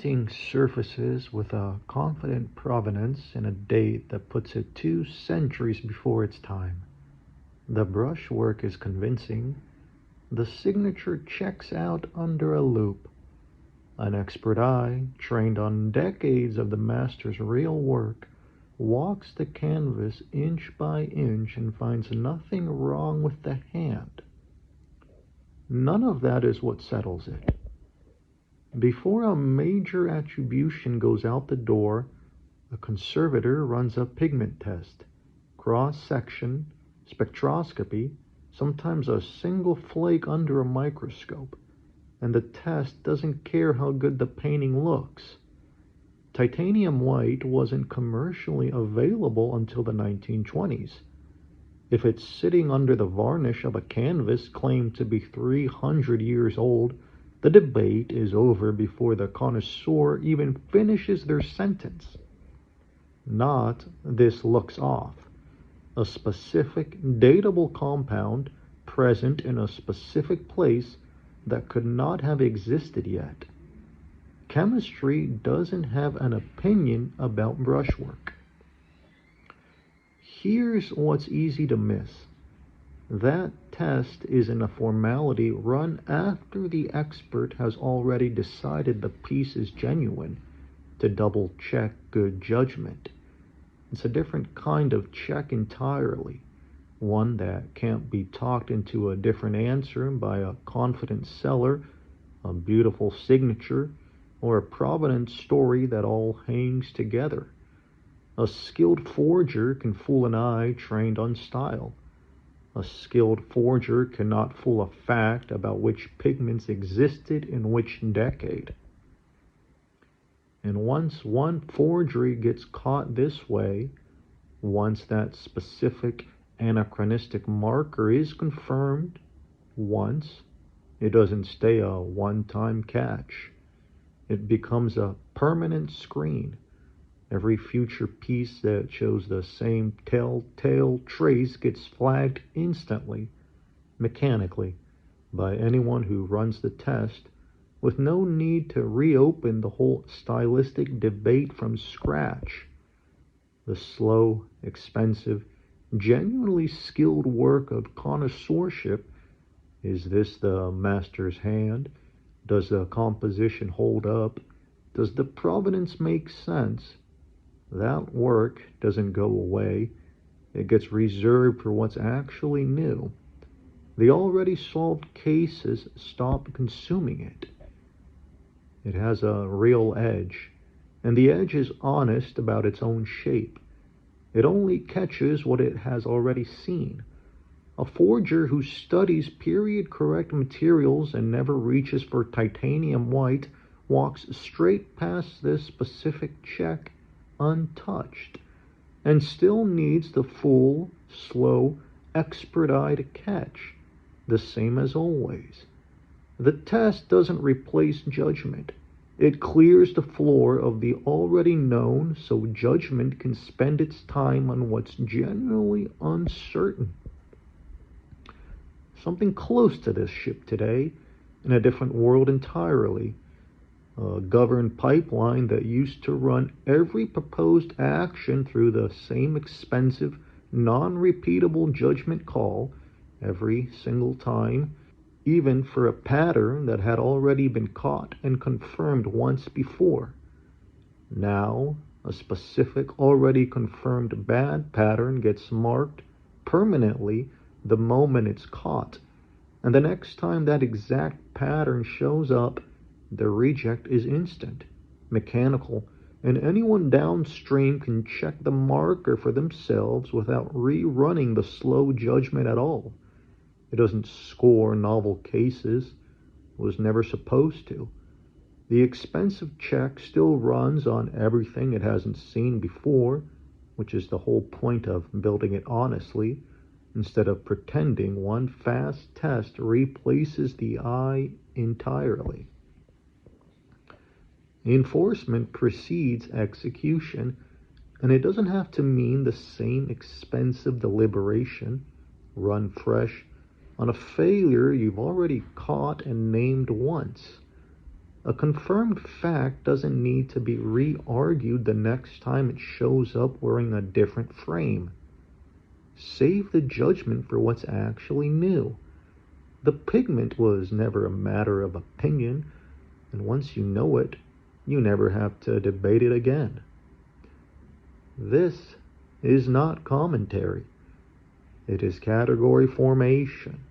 painting surfaces with a confident provenance and a date that puts it 2 centuries before its time. The brushwork is convincing. The signature checks out under a loop. An expert eye, trained on decades of the master's real work, walks the canvas inch by inch and finds nothing wrong with the hand. None of that is what settles it. Before a major attribution goes out the door, a conservator runs a pigment test, cross-section, spectroscopy, sometimes a single flake under a microscope, and the test doesn't care how good the painting looks. Titanium white wasn't commercially available until the 1920s. If it's sitting under the varnish of a canvas claimed to be 300 years old, the debate is over before the connoisseur even finishes their sentence. Not "this looks off," a specific, datable compound present in a specific place that could not have existed yet. Chemistry doesn't have an opinion about brushwork. Here's what's easy to miss. That test isn't a formality run after the expert has already decided the piece is genuine to double-check good judgment. It's a different kind of check entirely, one that can't be talked into a different answer by a confident seller, a beautiful signature, or a provenance story that all hangs together. A skilled forger can fool an eye trained on style. A skilled forger cannot fool a fact about which pigments existed in which decade. And once one forgery gets caught this way, once that specific anachronistic marker is confirmed, it doesn't stay a one-time catch. It becomes a permanent screen. Every future piece that shows the same telltale trace gets flagged instantly, mechanically, by anyone who runs the test, with no need to reopen the whole stylistic debate from scratch. The slow, expensive, genuinely skilled work of connoisseurship. Is this the master's hand? Does the composition hold up? Does the provenance make sense? That work doesn't go away. It gets reserved for what's actually new. The already solved cases stop consuming it. It has a real edge, and the edge is honest about its own shape. It only catches what it has already seen. A forger who studies period-correct materials and never reaches for titanium white walks straight past this specific check untouched, and still needs the full, slow, expert eye to catch, the same as always. The test doesn't replace judgment. It clears the floor of the already known so judgment can spend its time on what's genuinely uncertain. Something close to this ship today, in a different world entirely. A governed pipeline that used to run every proposed action through the same expensive, non-repeatable judgment call every single time, even for a pattern that had already been caught and confirmed once before. Now, a specific, already confirmed bad pattern gets marked permanently the moment it's caught, and the next time that exact pattern shows up, the reject is instant, mechanical, and anyone downstream can check the marker for themselves without rerunning the slow judgment at all. It doesn't score novel cases. It was never supposed to. The expensive check still runs on everything it hasn't seen before, which is the whole point of building it honestly, instead of pretending one fast test replaces the eye entirely. Enforcement precedes execution, and it doesn't have to mean the same expensive deliberation, run fresh, on a failure you've already caught and named once. A confirmed fact doesn't need to be re-argued the next time it shows up wearing a different frame. Save the judgment for what's actually new. The pigment was never a matter of opinion, and once you know it, you never have to debate it again. This is not commentary. It is category formation.